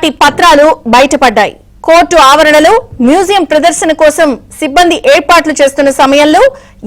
వాటి పత్రాలు బయటపడ్డాయి. కోర్టు ఆవరణలో మ్యూజియం ప్రదర్శన కోసం సిబ్బంది ఏర్పాట్లు చేస్తున్న సమయంలో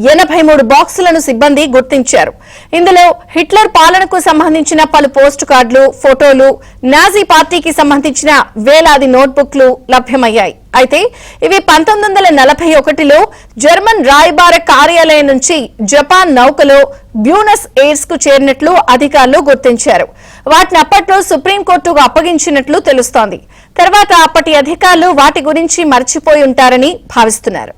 83 బాక్సులను సిబ్బంది గుర్తించారు. ఇందులో హిట్లర్ పాలనకు సంబంధించిన పలు పోస్ట్ కార్డులు, ఫోటోలు, నాజీ పార్టీకి సంబంధించిన వేలాది నోట్బుక్లు లభ్యమయ్యాయి. అయితే ఇవి 1941లో జర్మన్ రాయబార కార్యాలయం నుంచి జపాన్ నౌకలో బ్యూనస్ ఎయిర్స్ కు చేరినట్లు అధికారులు గుర్తించారు. వాటిని అప్పట్లో సుప్రీంకోర్టుకు అప్పగించినట్లు తెలుస్తోంది. తర్వాత అప్పటి అధికారులు వాటి గురించి మర్చిపోయి ఉంటారని భావిస్తున్నారు.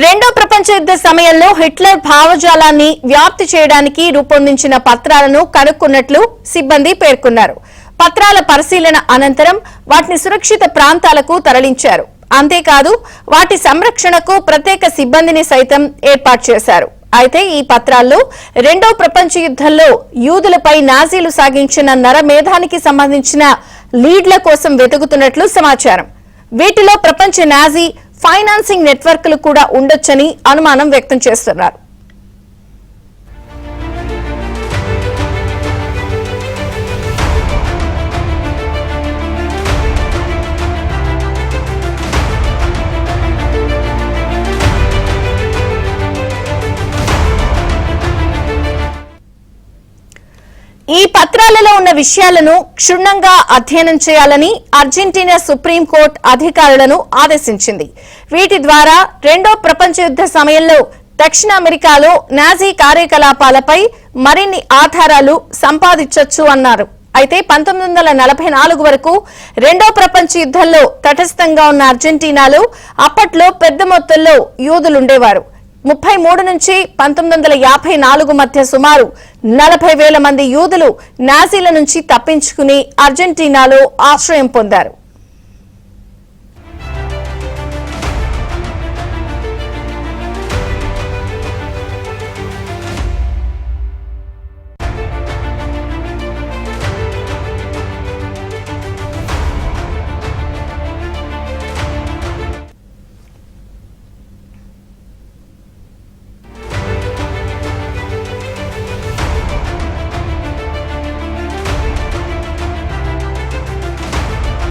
రెండో ప్రపంచ యుద్ధ సమయంలో హిట్లర్ భావజాలాన్ని వ్యాప్తి చేయడానికి రూపొందించిన పత్రాలను కనుక్కున్నట్లు సిబ్బంది పేర్కొన్నారు. పత్రాల పరిశీలన అనంతరం వాటిని సురక్షిత ప్రాంతాలకు తరలించారు. అంతేకాదు వాటి సంరక్షణకు ప్రత్యేక సిబ్బందిని సైతం ఏర్పాటు చేశారు. అయితే ఈ పత్రాల్లో రెండో ప్రపంచ యుద్ధంలో యూదులపై నాజీలు సాగించిన నరమేధానికి సంబంధించిన లీడ్ల కోసం వెతుకుతున్నట్లు సమాచారం. వీటిలో ప్రపంచ నాజీ ఫైనాన్సింగ్ నెట్వర్క్లు కూడా ఉండొచ్చని అనుమానం వ్యక్తం చేస్తున్నారు. ఈ పత్రాలలో ఉన్న విషయాలను క్షుణ్ణంగా అధ్యయనం చేయాలని అర్జెంటీనా సుప్రీంకోర్టు అధికారులను ఆదేశించింది. వీటి ద్వారా రెండో ప్రపంచ యుద్ధ సమయంలో దక్షిణ అమెరికాలో నాజీ కార్యకలాపాలపై మరిన్ని ఆధారాలు సంపాదించొచ్చు అన్నారు. అయితే 1944 వరకు రెండో ప్రపంచ యుద్ధంలో తటస్థంగా ఉన్న అర్జెంటీనాలో అప్పట్లో పెద్ద మొత్తంలో యూదులుండేవారు. 33 నుంచి 1954 మధ్య సుమారు 40,000 మంది యూదులు నాజీల నుంచి తప్పించుకుని అర్జెంటీనాలో ఆశ్రయం పొందారు.